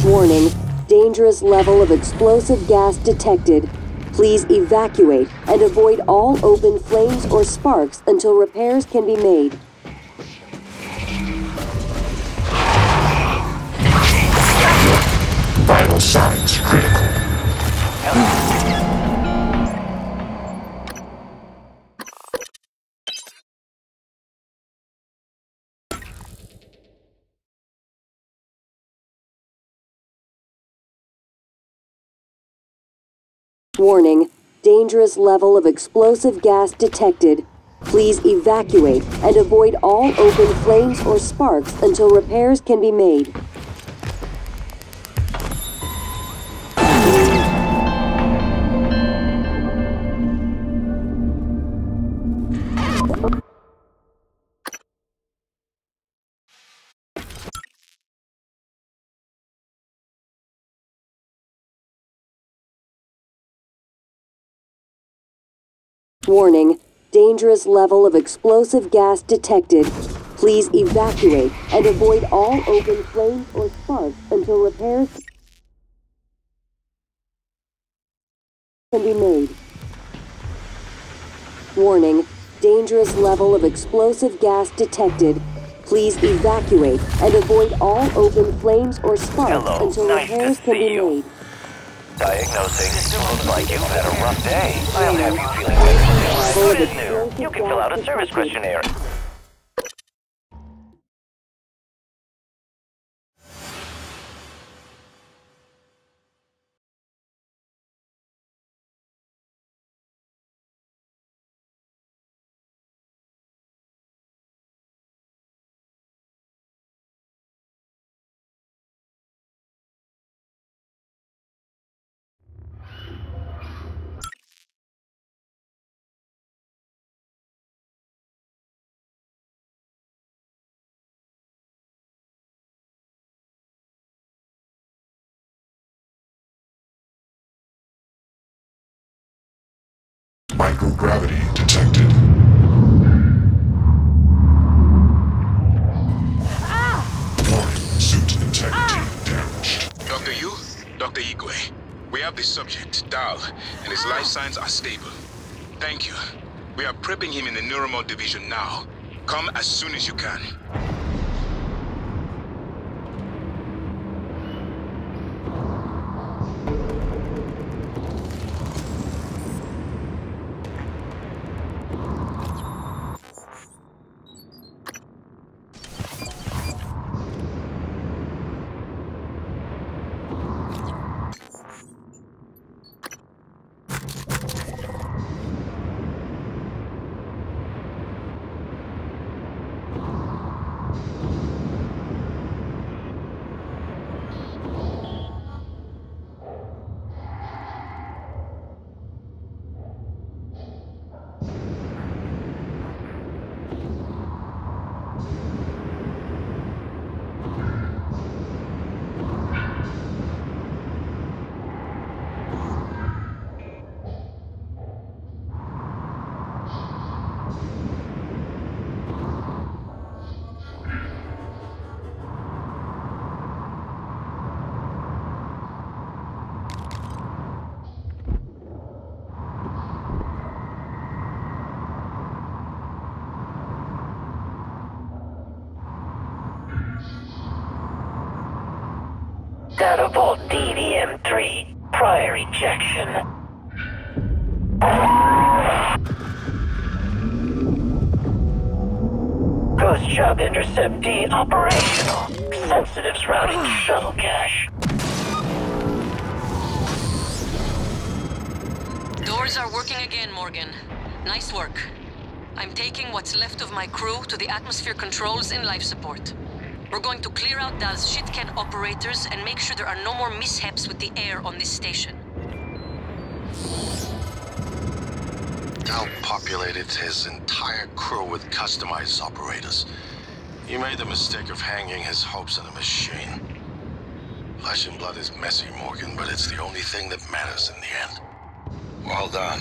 Warning, dangerous level of explosive gas detected. Please evacuate and avoid all open flames or sparks until repairs can be made. Vital signs critical. Warning, dangerous level of explosive gas detected. Please evacuate and avoid all open flames or sparks until repairs can be made. Warning, dangerous level of explosive gas detected. Please evacuate and avoid all open flames or sparks until repairs can be made. Warning, dangerous level of explosive gas detected. Please evacuate and avoid all open flames or sparks until repairs can be made. Diagnosing. Looks like you've had a rough day. I'll have you feeling better. What is new? You can fill out a service questionnaire. Microgravity detected. Warning, suit integrity damaged. Dr. Yu, Dr. Igwe, we have the subject, Dal, and his life signs are stable. Thank you. We are prepping him in the Neuromod division now. Come as soon as you can. Data Vault DDM-3. Prior ejection. Ghost Job Intercept D operational. Sensitives routing to shuttle cache. Doors are working again, Morgan. Nice work. I'm taking what's left of my crew to the atmosphere controls in life support. We're going to clear out Dal's shitcan operators and make sure there are no more mishaps with the air on this station. Dal populated his entire crew with customized operators. He made the mistake of hanging his hopes on a machine. Flesh and blood is messy, Morgan, but it's the only thing that matters in the end. Well done.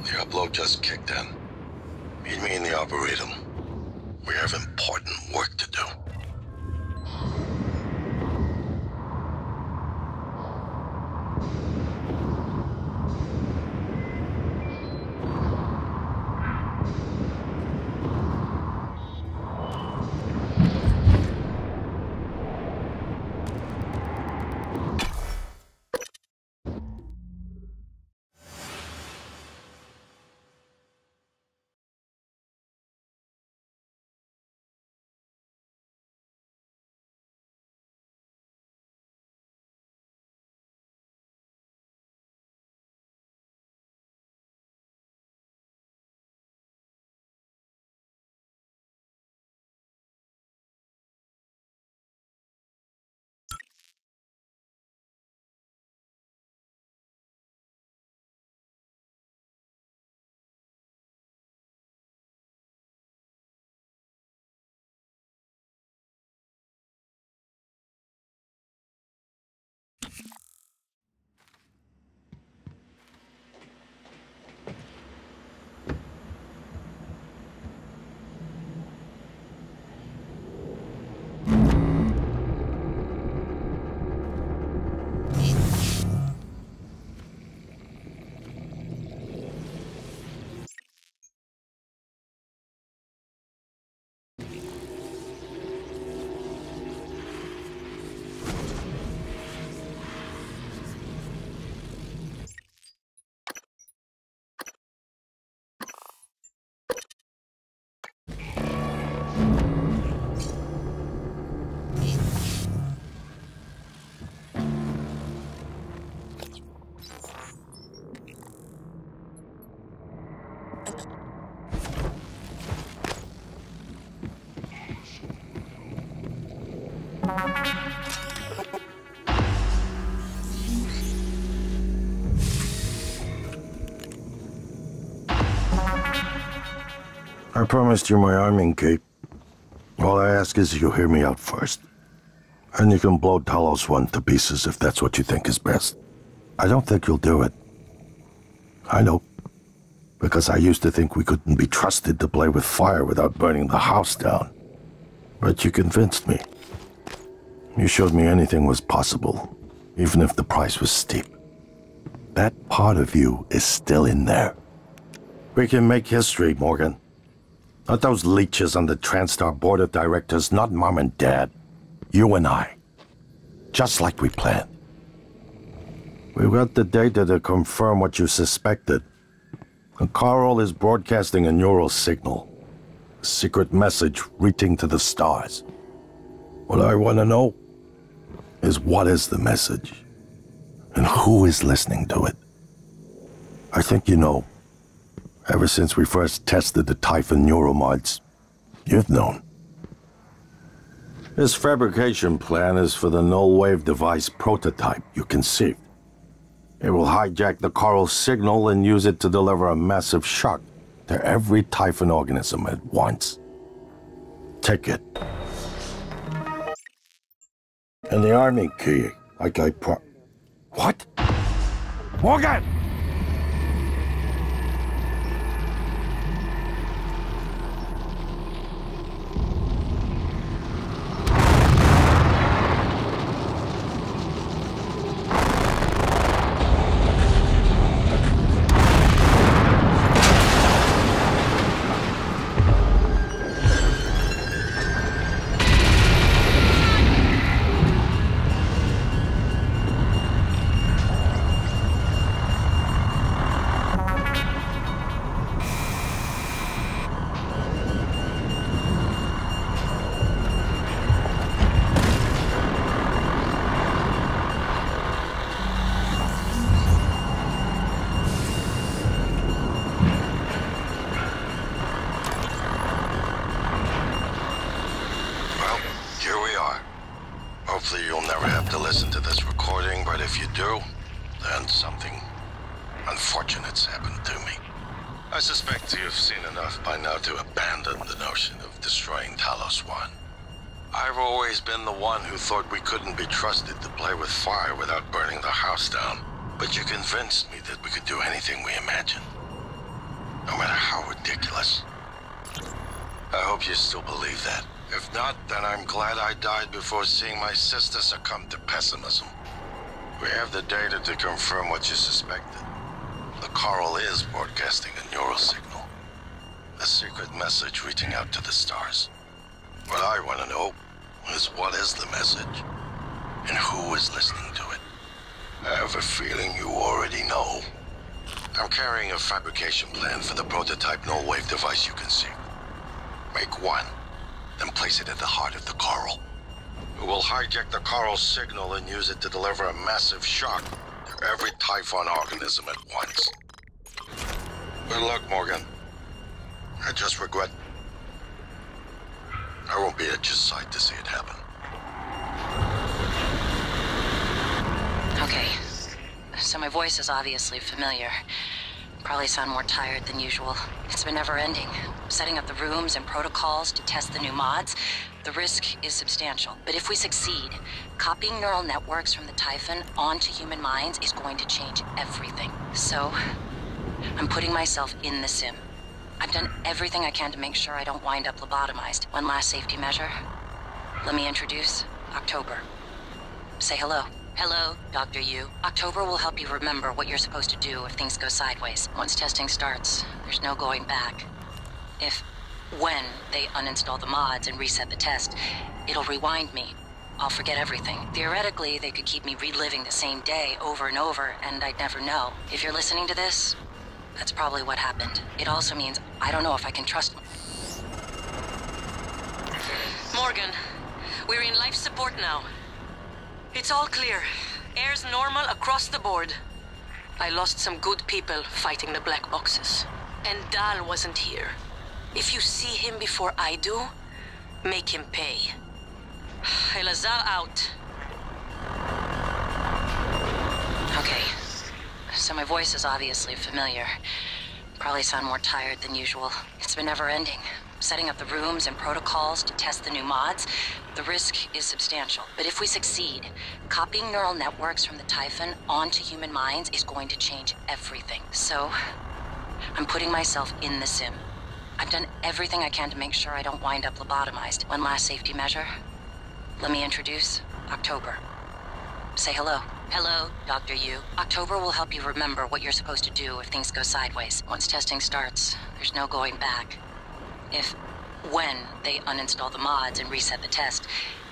The upload just kicked in. Meet me in the Arboretum. We have important work to do. I promised you my arming cape. All I ask is you hear me out first. And you can blow Talos 1 to pieces if that's what you think is best. I don't think you'll do it. I know. Because I used to think we couldn't be trusted to play with fire without burning the house down. But you convinced me. You showed me anything was possible, even if the price was steep. That part of you is still in there. We can make history, Morgan. Not those leeches on the TranStar board of directors, not Mom and Dad. You and I. Just like we planned. We've got the data to confirm what you suspected. And Carl is broadcasting a neural signal. A secret message reaching to the stars. What I want to know is what is the message? And who is listening to it? I think you know. Ever since we first tested the Typhon neuromods, you've known. This fabrication plan is for the null-wave device prototype you conceived. It will hijack the Coral signal and use it to deliver a massive shock to every Typhon organism at once. Take it. And the army key, like I What? Morgan! Hopefully you'll never have to listen to this recording, but if you do, then something unfortunate's happened to me. I suspect you've seen enough by now to abandon the notion of destroying Talos 1. I've always been the one who thought we couldn't be trusted to play with fire without burning the house down. But you convinced me that we could do anything we imagined. No matter how ridiculous. I hope you still believe that. If not, then I'm glad I died before seeing my sister succumb to pessimism. We have the data to confirm what you suspected. The Coral is broadcasting a neural signal. A secret message reaching out to the stars. What I want to know is what is the message? And who is listening to it? I have a feeling you already know. I'm carrying a fabrication plan for the prototype null-wave device you conceived. Make one, then place it at the heart of the Coral. It will hijack the Coral signal and use it to deliver a massive shock to every Typhon organism at once. Good luck, Morgan. I just regret I won't be at your side to see it happen. Okay. So my voice is obviously familiar. Probably sound more tired than usual. It's been never-ending. Setting up the rooms and protocols to test the new mods. The risk is substantial. But if we succeed, copying neural networks from the Typhon onto human minds is going to change everything. So, I'm putting myself in the sim. I've done everything I can to make sure I don't wind up lobotomized. One last safety measure. Let me introduce October. Say hello. Hello, Dr. Yu. October will help you remember what you're supposed to do if things go sideways. Once testing starts, there's no going back. When they uninstall the mods and reset the test, it'll rewind me. I'll forget everything. Theoretically, they could keep me reliving the same day over and over, and I'd never know. If you're listening to this, that's probably what happened. It also means I don't know if I can trust them. Morgan, we're in life support now. It's all clear. Air's normal across the board. I lost some good people fighting the black boxes. And Dahl wasn't here. If you see him before I do, make him pay. Elazar out. Okay. So my voice is obviously familiar. Probably sound more tired than usual. It's been never-ending. Setting up the rooms and protocols to test the new mods, the risk is substantial. But if we succeed, copying neural networks from the Typhon onto human minds is going to change everything. So, I'm putting myself in the sim. I've done everything I can to make sure I don't wind up lobotomized. One last safety measure. Let me introduce October. Say hello. Hello, Dr. Yu. October will help you remember what you're supposed to do if things go sideways. Once testing starts, there's no going back. When they uninstall the mods and reset the test,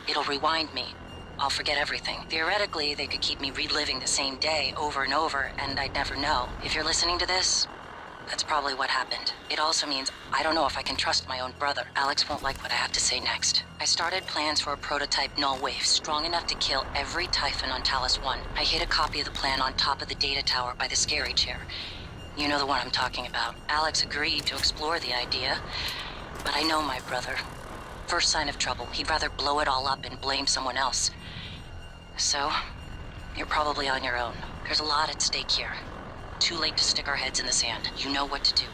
it'll rewind me. I'll forget everything. Theoretically, they could keep me reliving the same day over and over, and I'd never know. If you're listening to this, that's probably what happened. It also means I don't know if I can trust my own brother. Alex won't like what I have to say next. I started plans for a prototype null wave strong enough to kill every Typhon on Talos 1. I hid a copy of the plan on top of the data tower by the scary chair. You know the one I'm talking about. Alex agreed to explore the idea, but I know my brother. First sign of trouble, he'd rather blow it all up and blame someone else. So, you're probably on your own. There's a lot at stake here. Too late to stick our heads in the sand. You know what to do.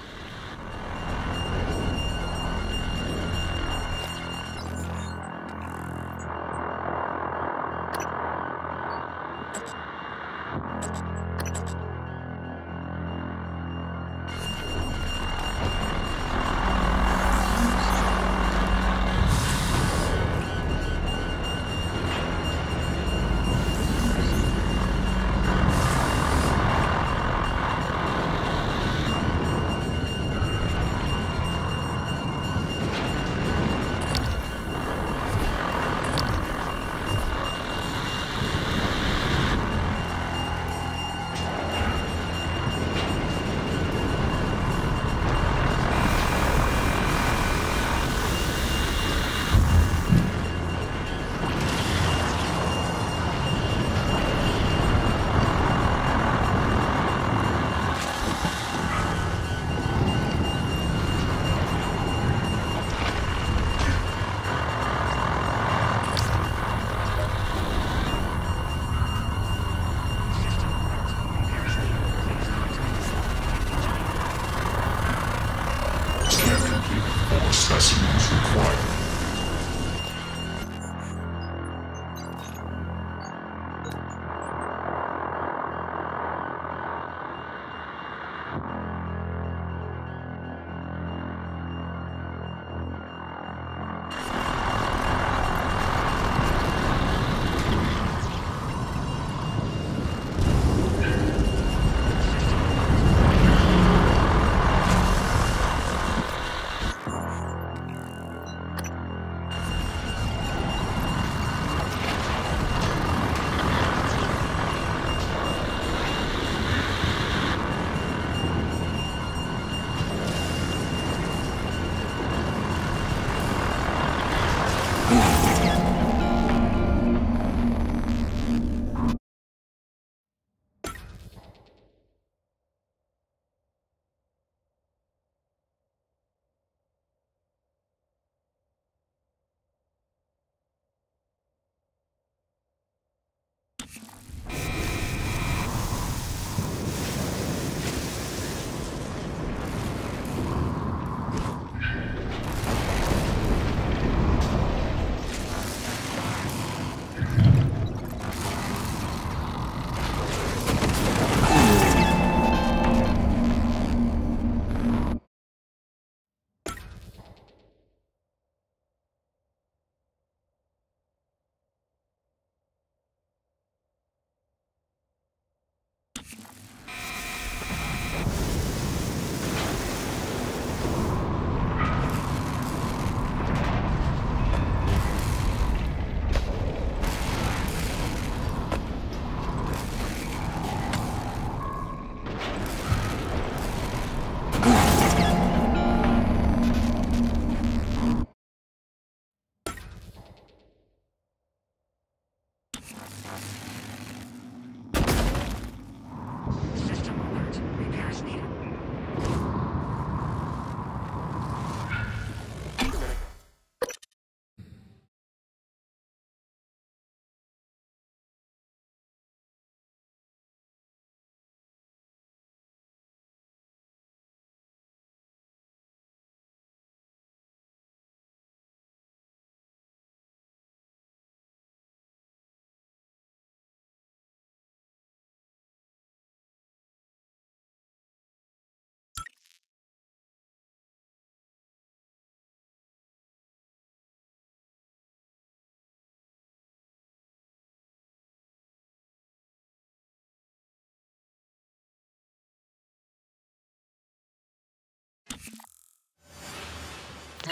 Specimens required.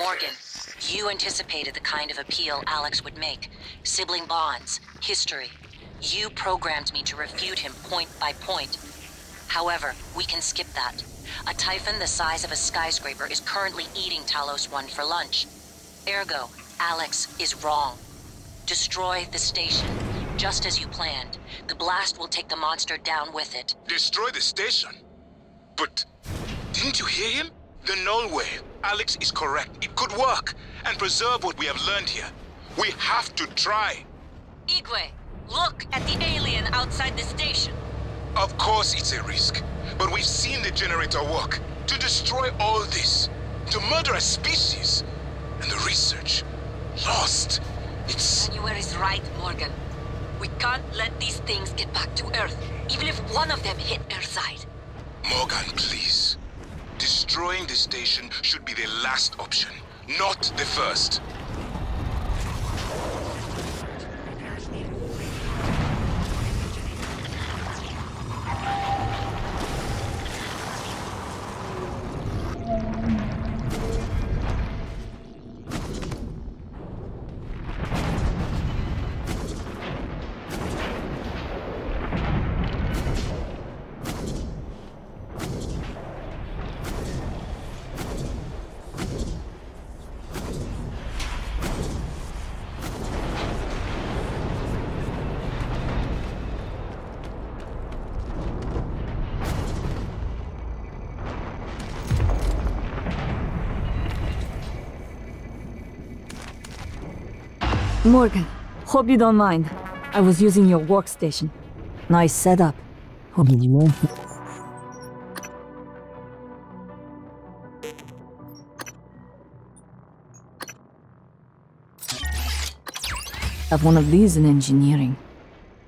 Morgan, you anticipated the kind of appeal Alex would make. Sibling bonds, history. You programmed me to refute him point by point. However, we can skip that. A Typhon the size of a skyscraper is currently eating Talos 1 for lunch. Ergo, Alex is wrong. Destroy the station, just as you planned. The blast will take the monster down with it. Destroy the station? But didn't you hear him? The null wave. Alex is correct. It could work and preserve what we have learned here. We have to try. Igwe, look at the alien outside the station. Of course it's a risk, but we've seen the generator work. To destroy all this, to murder a species, and the research lost. It's... Manuel is right, Morgan. We can't let these things get back to Earth, even if one of them hit Earthside. Morgan, please. Destroying the station should be the last option, not the first. Morgan, hope you don't mind. I was using your workstation. Nice setup. Hope you won't. Have one of these in engineering.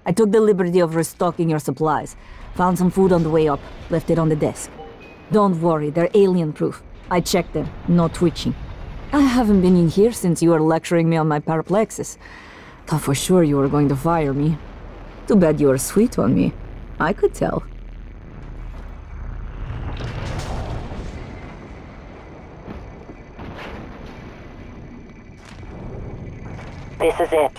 I took the liberty of restocking your supplies. Found some food on the way up, left it on the desk. Don't worry, they're alien-proof. I checked them, no twitching. I haven't been in here since you were lecturing me on my paraplexis. Thought for sure you were going to fire me. Too bad you were sweet on me. I could tell. This is it.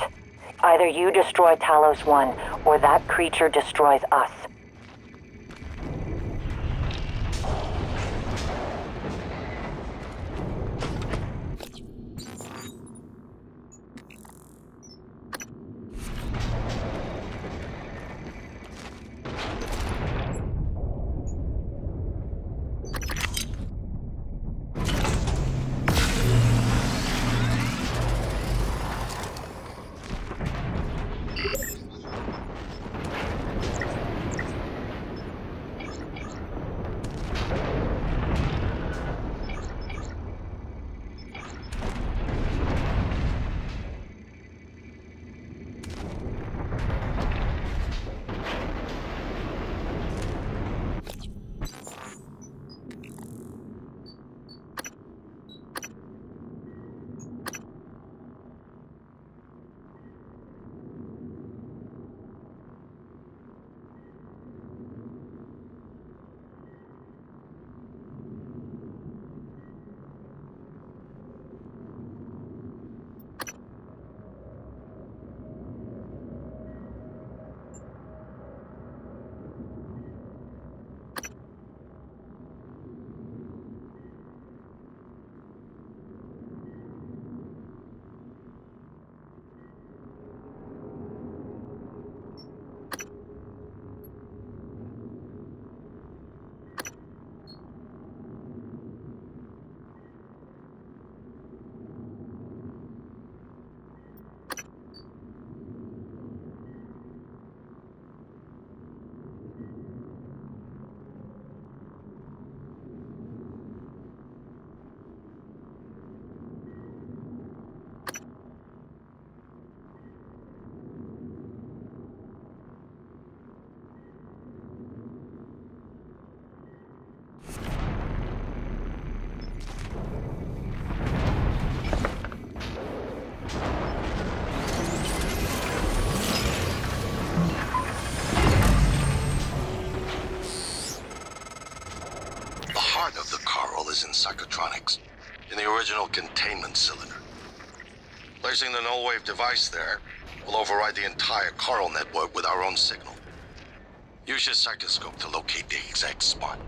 Either you destroy Talos 1, or that creature destroys us. Psychotronics. in the original containment cylinder. Placing the null-wave device there will override the entire coral network with our own signal. Use your psychoscope to locate the exact spot.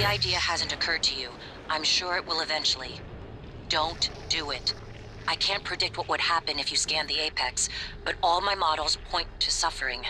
the idea hasn't occurred to you, I'm sure it will eventually. Don't do it. I can't predict what would happen if you scan the Apex, but all my models point to suffering.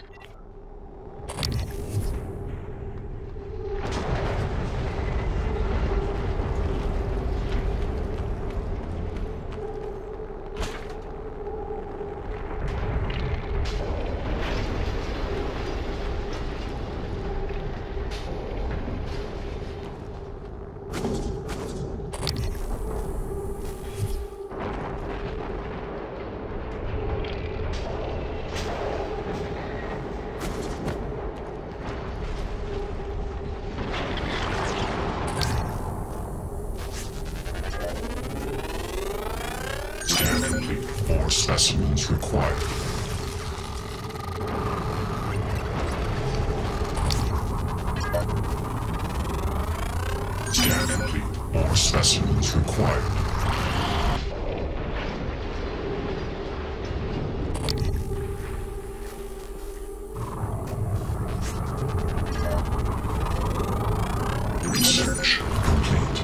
More specimens required. Scan complete. More specimens required. Research complete.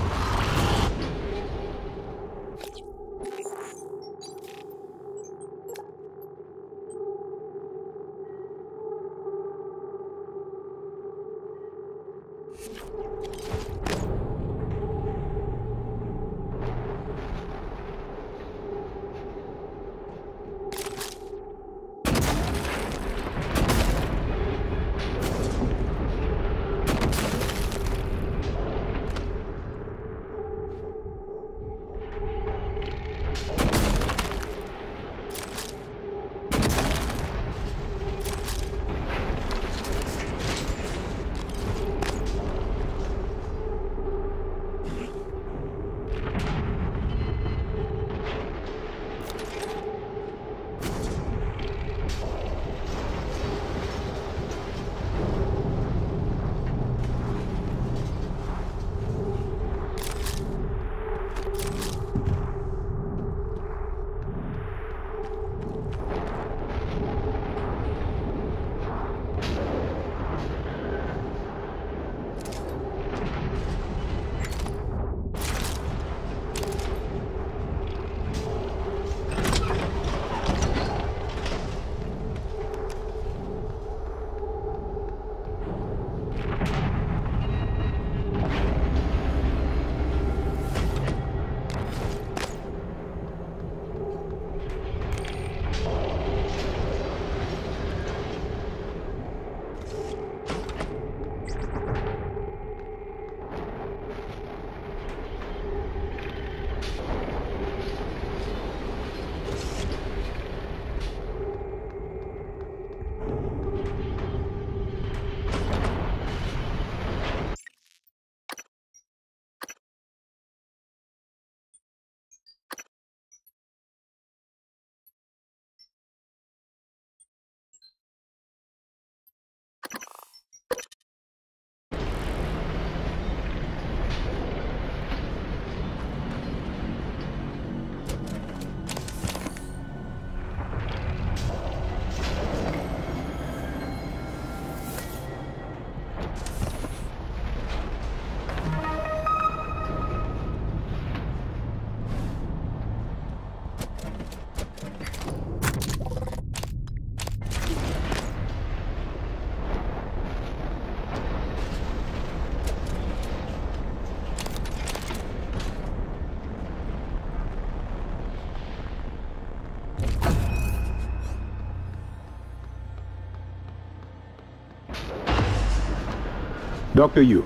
Dr. Yu,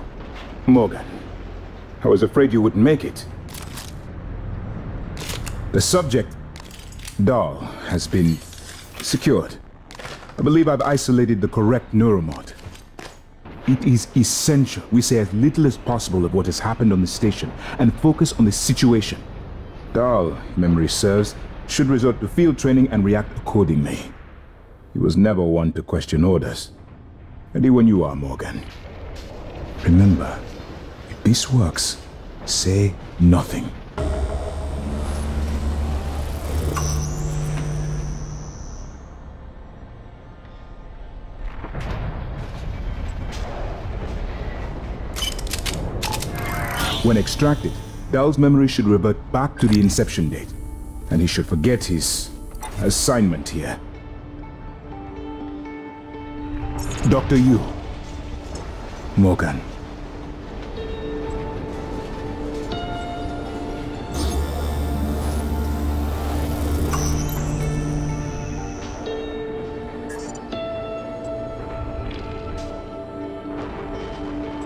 Morgan, I was afraid you wouldn't make it. The subject, Dahl, has been secured. I believe I've isolated the correct neuromod. It is essential we say as little as possible of what has happened on the station and focus on the situation. Dahl, if memory serves, should resort to field training and react accordingly. He was never one to question orders. Ready when you are, Morgan. Remember, if this works, say nothing. When extracted, Dahl's memory should revert back to the inception date, and he should forget his assignment here. Dr. Yu. Morgan.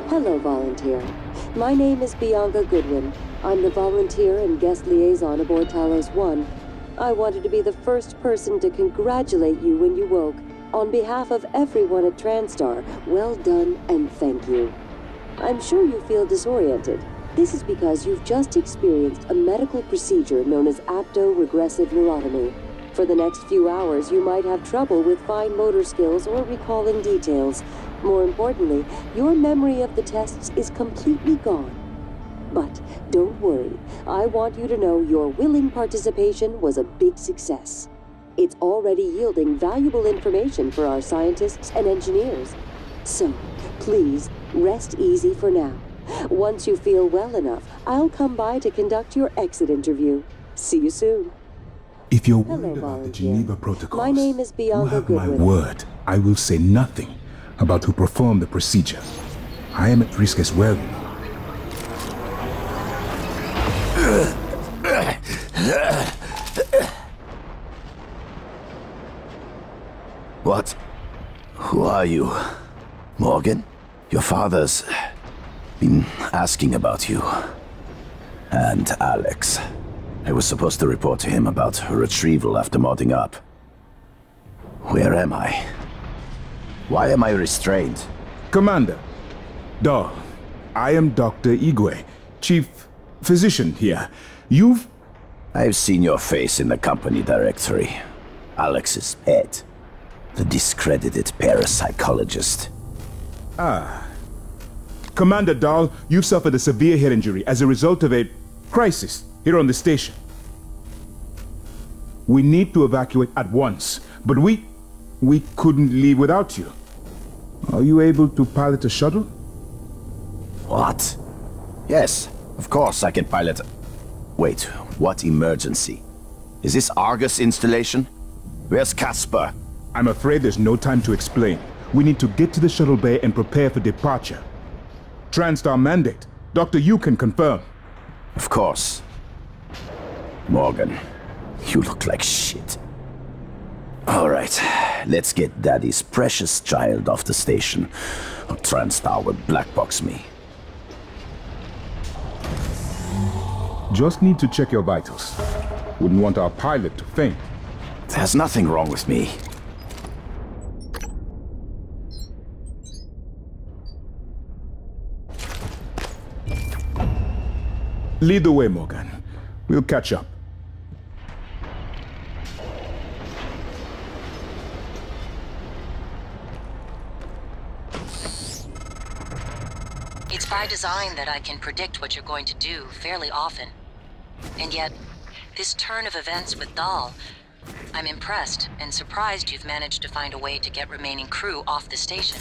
Hello, volunteer. My name is Bianca Goodwin. I'm the volunteer and guest liaison aboard Talos 1. I wanted to be the first person to congratulate you when you woke. On behalf of everyone at TranStar, well done and thank you. I'm sure you feel disoriented. This is because you've just experienced a medical procedure known as apto-regressive neurotomy. For the next few hours, you might have trouble with fine motor skills or recalling details. More importantly, your memory of the tests is completely gone. But don't worry. I want you to know your willing participation was a big success. It's already yielding valuable information for our scientists and engineers. So, please, rest easy for now. Once you feel well enough, I'll come by to conduct your exit interview. See you soon. If you're worried about the Geneva Protocols, my name is Bianca you have Goodwin. my word. I will say nothing about who performed the procedure. I am at risk as well, you know. What? Who are you? Morgan? Your father's been asking about you. And Alex. I was supposed to report to him about her retrieval after modding up. Where am I? Why am I restrained? Commander. Dahl. I am Dr. Igwe, Chief Physician here. I've seen your face in the company directory. Alex's pet. The discredited parapsychologist. Ah. Commander Dahl, you've suffered a severe head injury as a result of a crisis here on the station. We need to evacuate at once, but we couldn't leave without you. Are you able to pilot a shuttle? What? Yes, of course I can pilot. Wait, what emergency? Is this Argus installation? Where's Casper? I'm afraid there's no time to explain. We need to get to the shuttle bay and prepare for departure. TranStar mandate. Dr. Yu can confirm. Of course. Morgan, you look like shit. Alright, let's get Daddy's precious child off the station, or TranStar will blackbox me. Just need to check your vitals. Wouldn't want our pilot to faint. There's nothing wrong with me. Lead the way, Morgan. We'll catch up. It's by design that I can predict what you're going to do fairly often. And yet, this turn of events with Dahl, I'm impressed and surprised you've managed to find a way to get remaining crew off the station.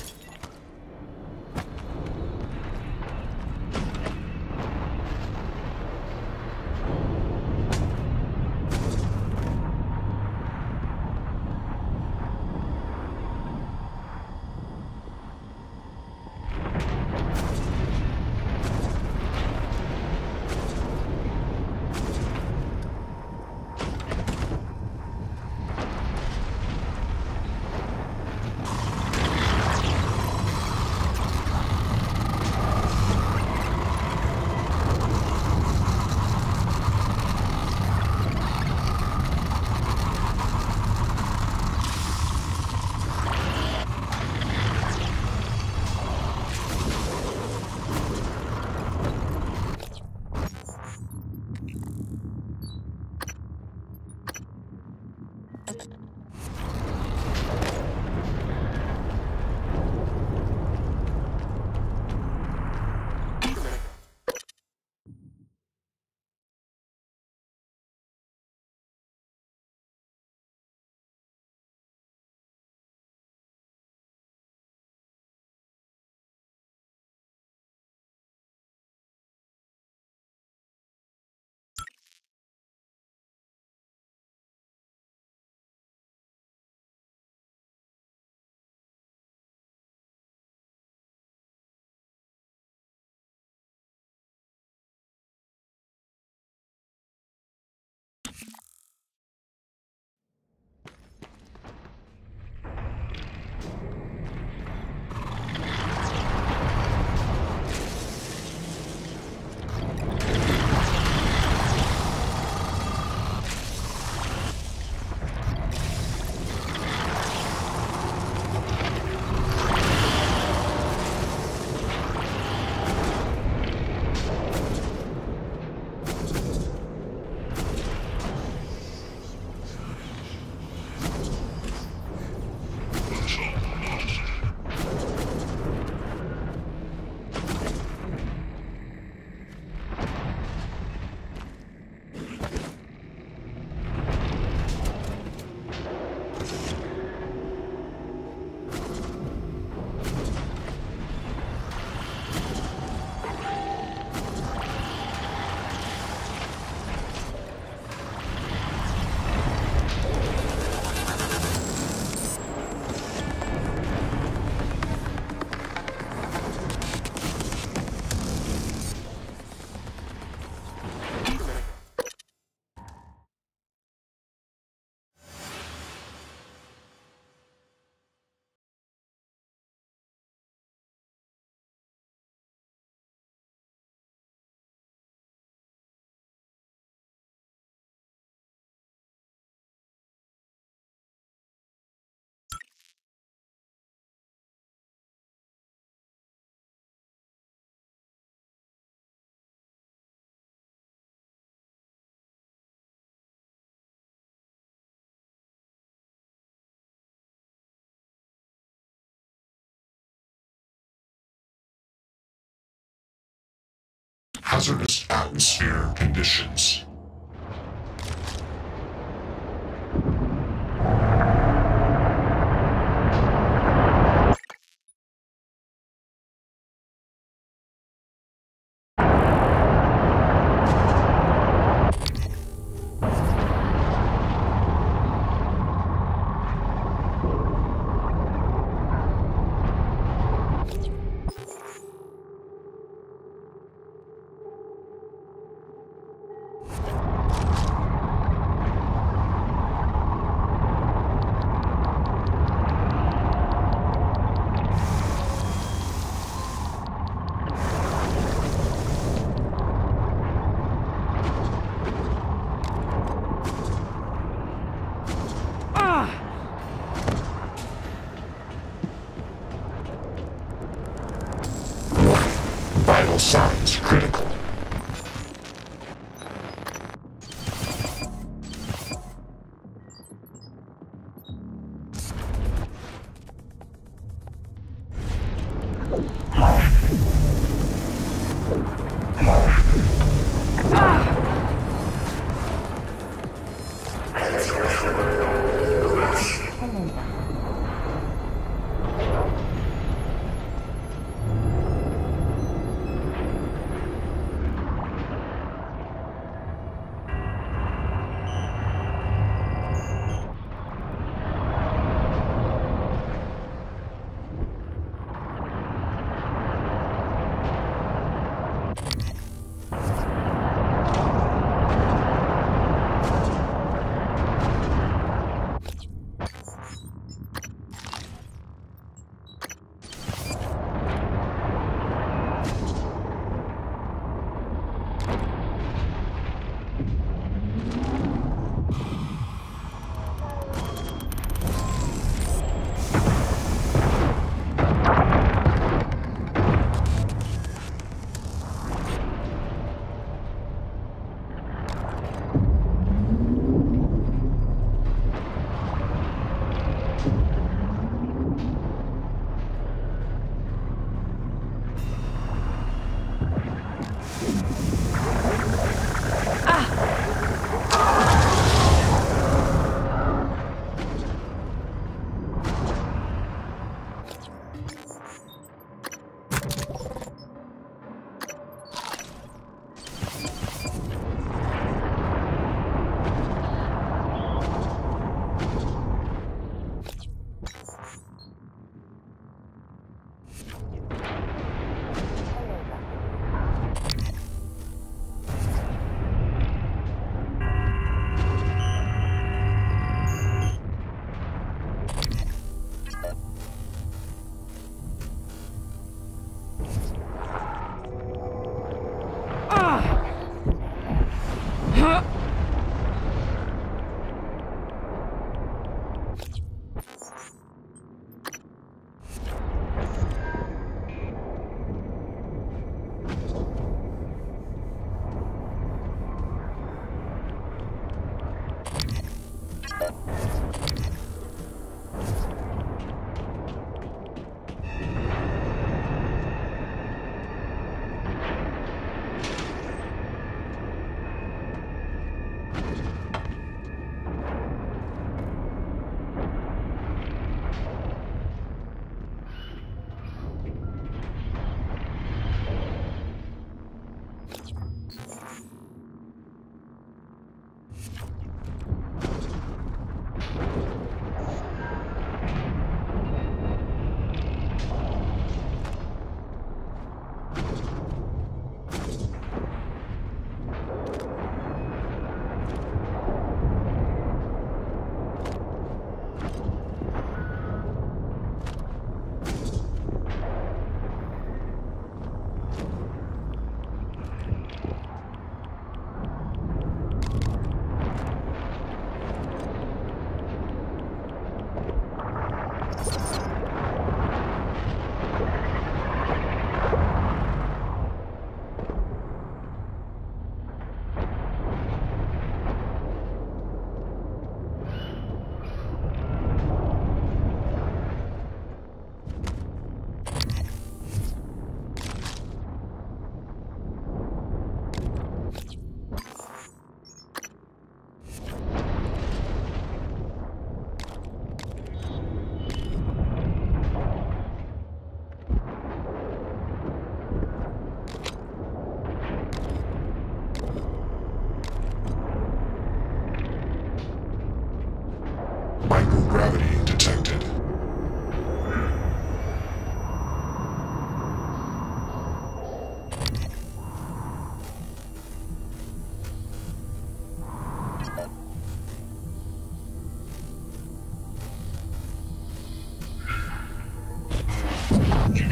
hazardous atmosphere conditions. Vital signs critical.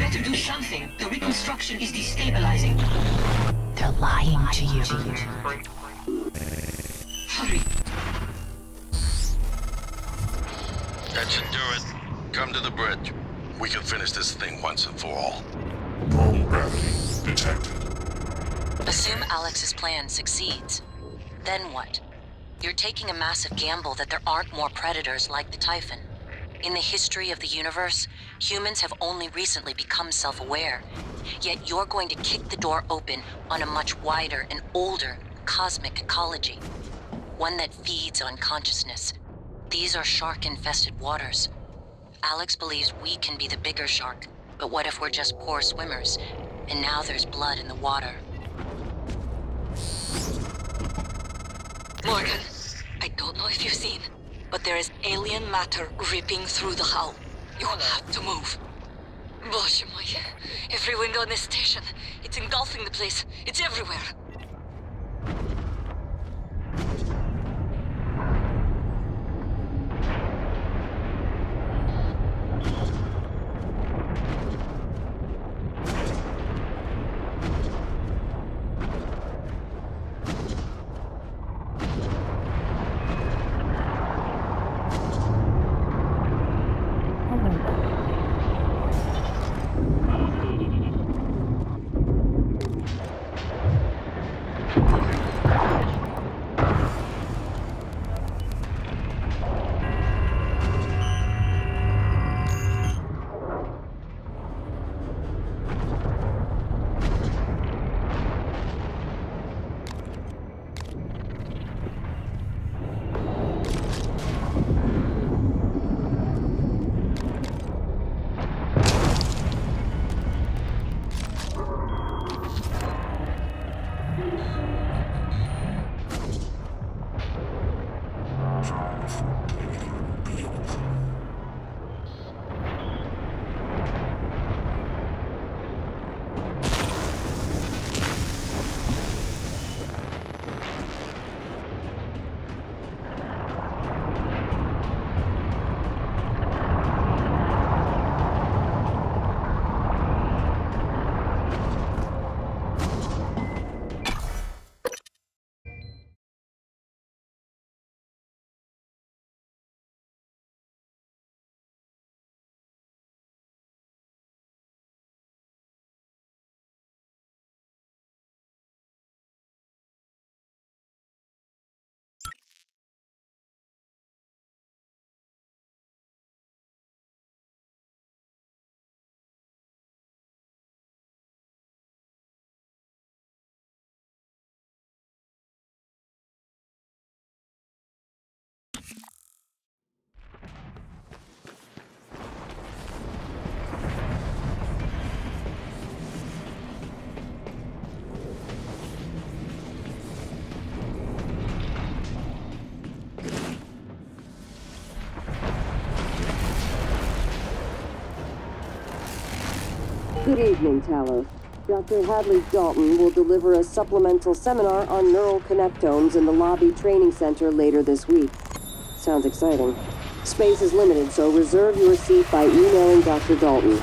better do something. The reconstruction is destabilizing. They're lying to you. Hurry. That should do it. Come to the bridge. We can finish this thing once and for all. Low gravity detected. Assume Alex's plan succeeds. Then what? You're taking a massive gamble that there aren't more predators like the Typhon. In the history of the universe, humans have only recently become self-aware. Yet you're going to kick the door open on a much wider and older cosmic ecology. One that feeds on consciousness. These are shark-infested waters. Alex believes we can be the bigger shark, but what if we're just poor swimmers? And now there's blood in the water. Morgan, I don't know if you've seen, but there is alien matter ripping through the hull. You will have to move. Боже мой, every window in this station, it's engulfing the place. It's everywhere. Good evening, Talos. Dr. Hadley Dalton will deliver a supplemental seminar on neural connectomes in the Lobby Training Center later this week. Sounds exciting. Space is limited, so reserve your seat by emailing Dr. Dalton.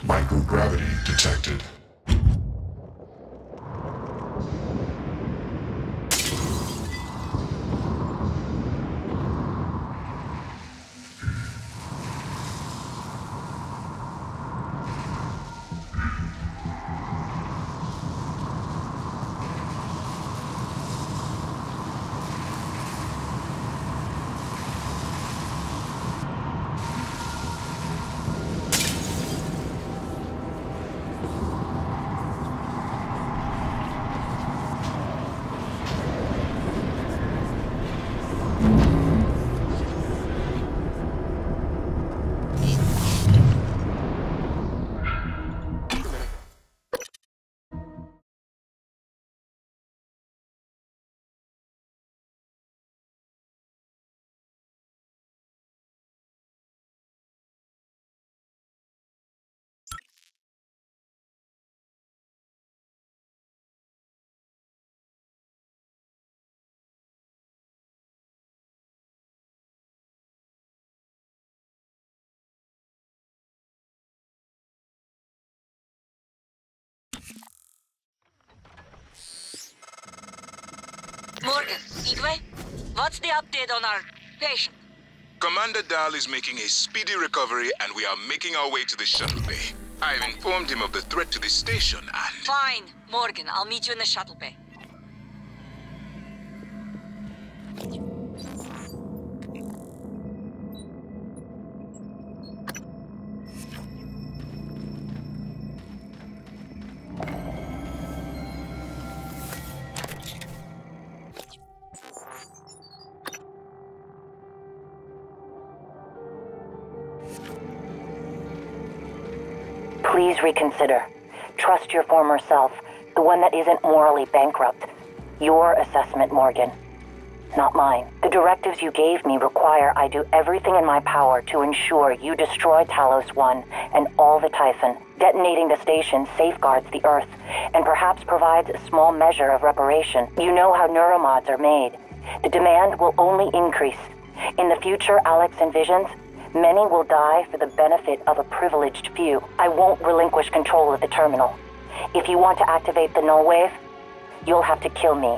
Microgravity detected. Morgan, Igwe, what's the update on our patient? Commander Dahl is making a speedy recovery and we are making our way to the shuttle bay. I've informed him of the threat to the station and... Fine, Morgan, I'll meet you in the shuttle bay. Please reconsider. Trust your former self, the one that isn't morally bankrupt. Your assessment, Morgan, not mine. The directives you gave me require I do everything in my power to ensure you destroy Talos 1 and all the Typhon. Detonating the station safeguards the Earth, and perhaps provides a small measure of reparation. You know how neuromods are made. The demand will only increase. In the future Alex envisions, many will die for the benefit of a privileged few. I won't relinquish control of the terminal. If you want to activate the null wave, you'll have to kill me.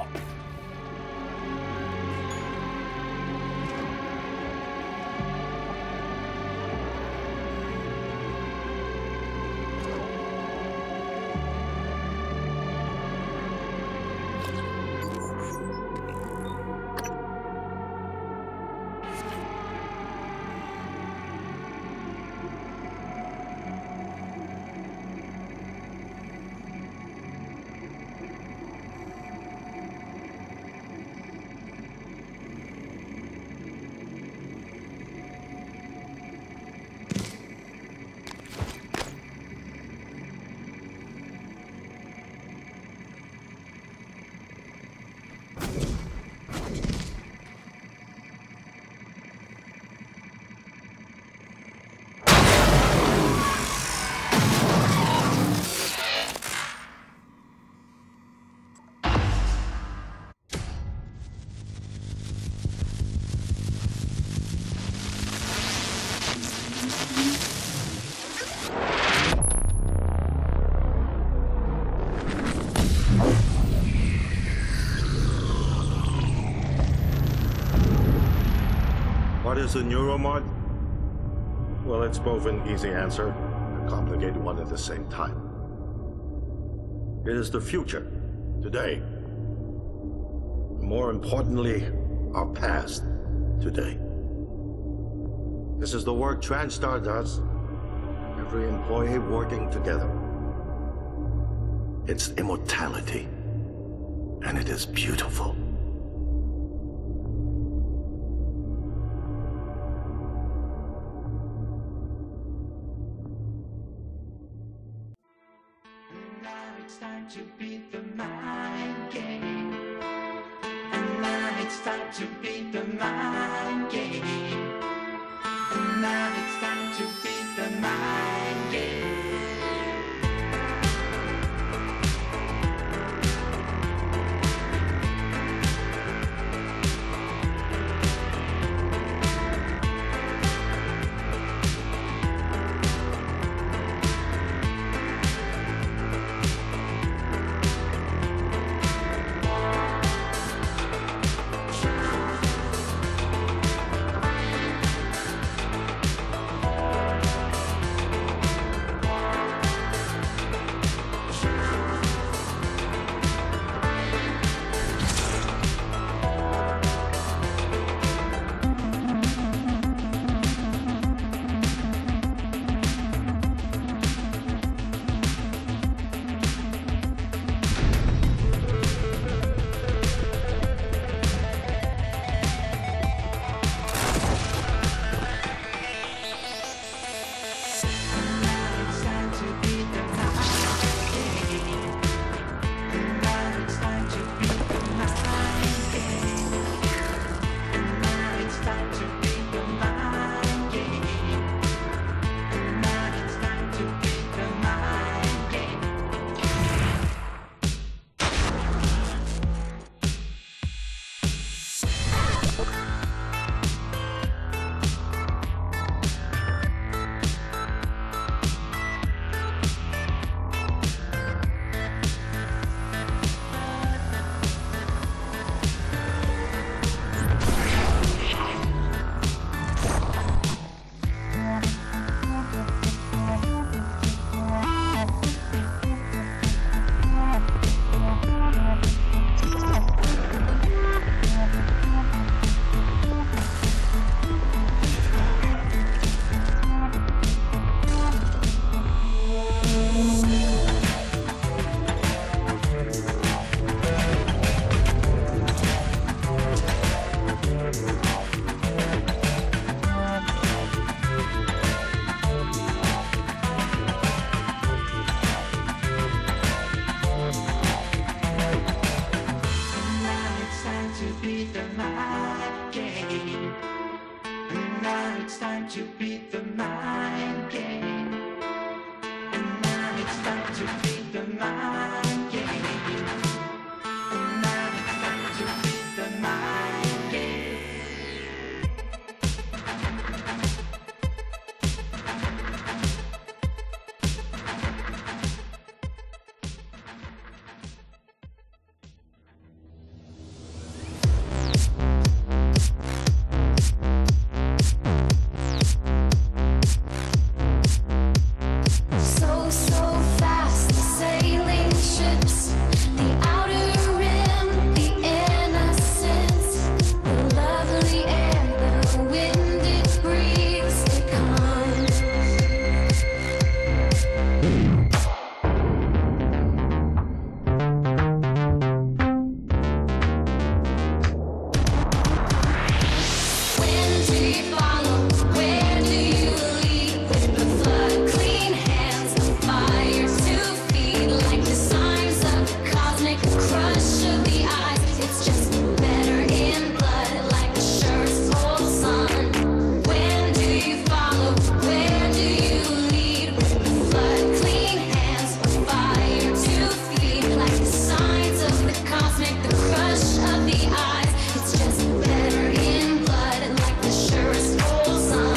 What is a neuromod? Well, it's both an easy answer and a complicated one at the same time. It is the future, today. More importantly, our past, today. This is the work TranStar does. Every employee working together. It's immortality, and it is beautiful. It's time to beat the mind game. And now it's time to beat the mind game. And now it's time to beat the mind game. time to beat the mind game. Now it's time to beat the mind game. So fast, sailing ships, the outer rim, the innocence, the lovely air, the wind it breathes, it comes. When do you follow? Where do you lead? With the flood, clean hands, fire to feed, like the signs of cosmic crush of the eyes. It's just better in blood, like the surest cold sun. When do you follow? Where do you lead? With the flood, clean hands, fire to feed, like the signs of the cosmic, the crush of the eyes. It's just better in blood, like the surest cold sun.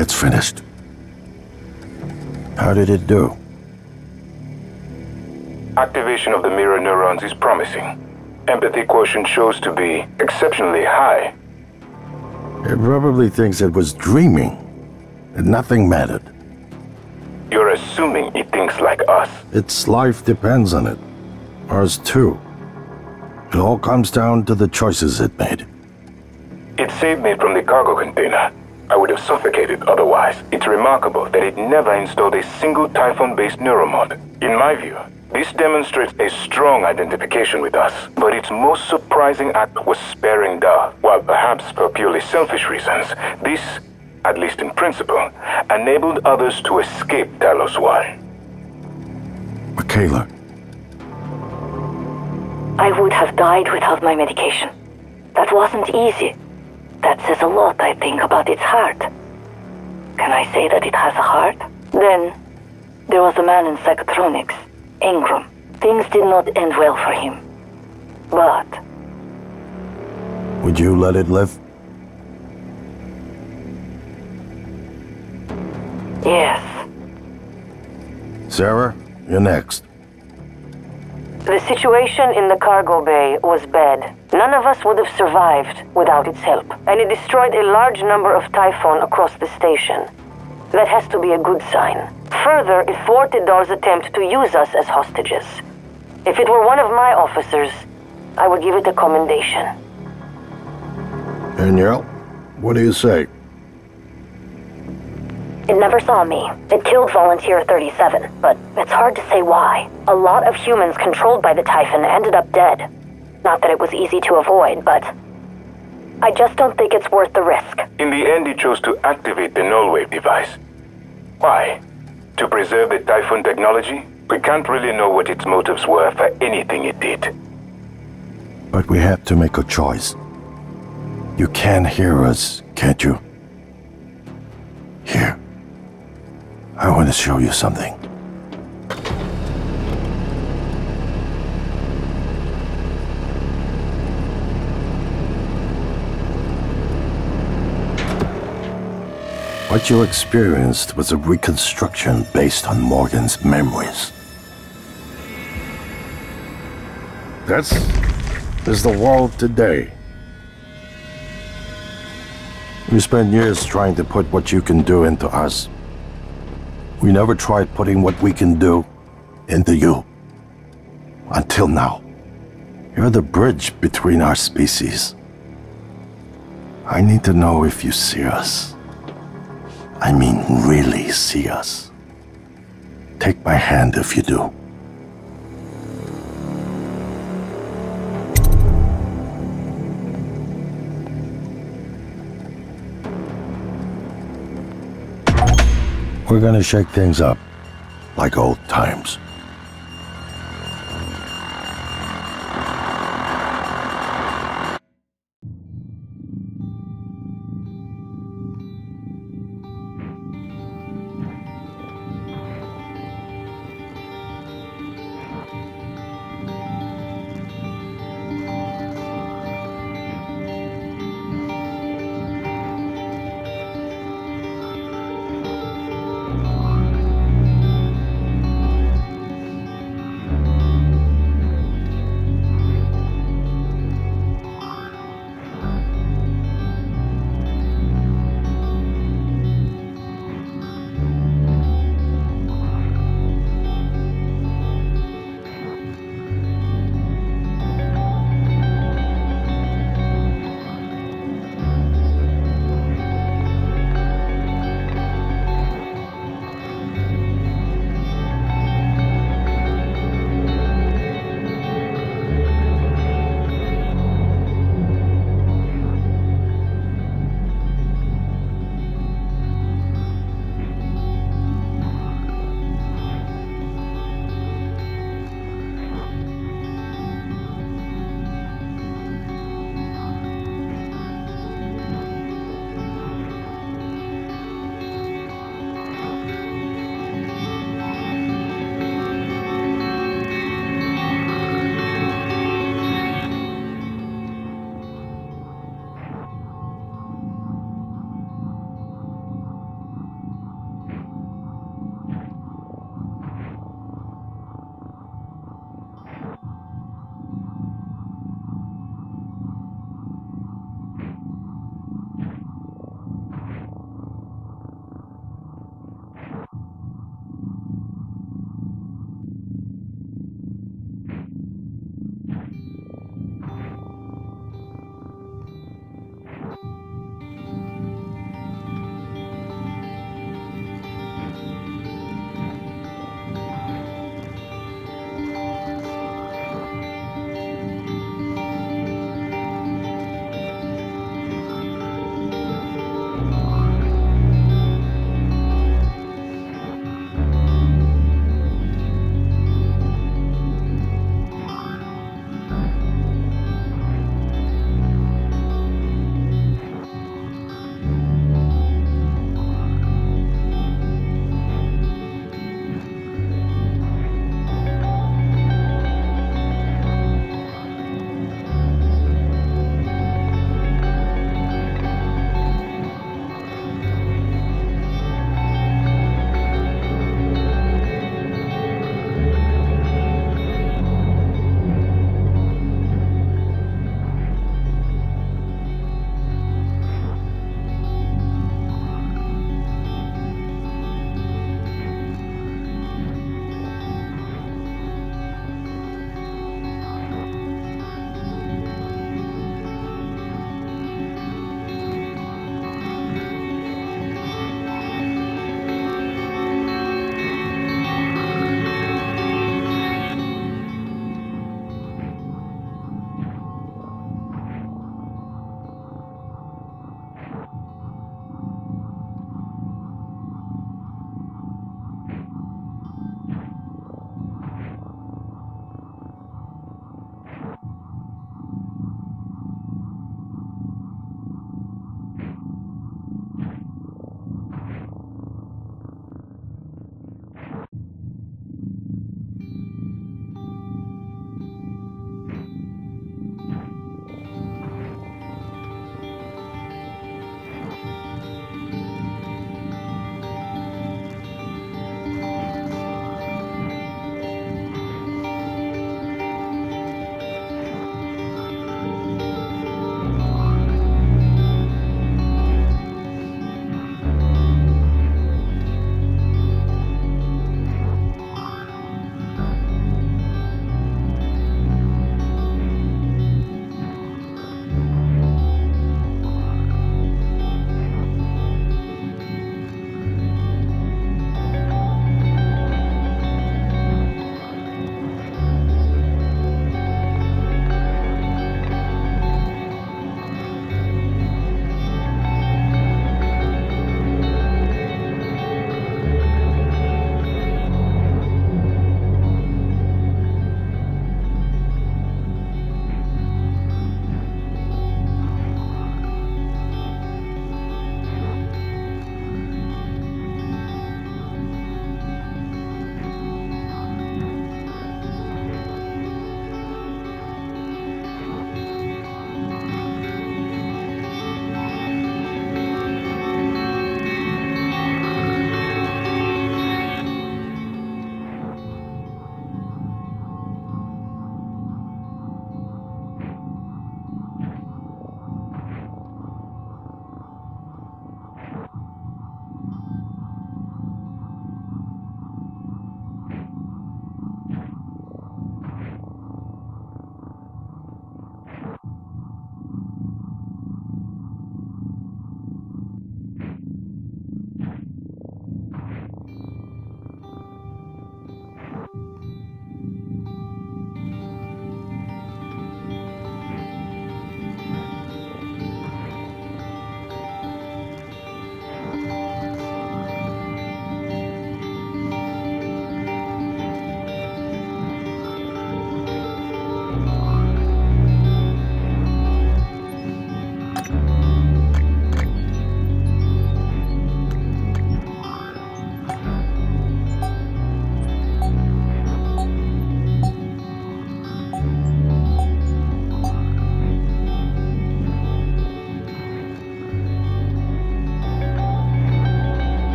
It's finished. How did it do? Activation of the mirror neurons is promising. Empathy quotient shows to be exceptionally high. It probably thinks it was dreaming, and nothing mattered. You're assuming it thinks like us. Its life depends on it. Ours too. It all comes down to the choices it made. It saved me from the cargo container. I would have suffocated otherwise. It's remarkable that it never installed a single Typhon-based neuromod. In my view, this demonstrates a strong identification with us. But its most surprising act was sparing Dahl. While perhaps for purely selfish reasons, this, at least in principle, enabled others to escape Talos 1. Michaela. I would have died without my medication. That wasn't easy. That says a lot, I think, about its heart. Can I say that it has a heart? Then, there was a man in psychotronics, Ingram. Things did not end well for him. But... Would you let it live? yes. Sarah, you're next. The situation in the cargo bay was bad. None of us would have survived without its help, and it destroyed a large number of Typhon across the station. That has to be a good sign. Further, it thwarted Dahl's attempt to use us as hostages. If it were one of my officers, I would give it a commendation. Danielle, what do you say? It never saw me. It killed Volunteer 37, but it's hard to say why. A lot of humans controlled by the Typhon ended up dead. Not that it was easy to avoid, but I just don't think it's worth the risk. In the end, it chose to activate the null-wave device. Why? To preserve the Typhon technology? We can't really know what its motives were for anything it did. But we have to make a choice. You can hear us, can't you? Here. I want to show you something. What you experienced was a reconstruction based on Morgan's memories. This is the world today. We spent years trying to put what you can do into us. We never tried putting what we can do into you. Until now. You're the bridge between our species. I need to know if you see us. I mean, really see us. Take my hand if you do. We're gonna shake things up, like old times.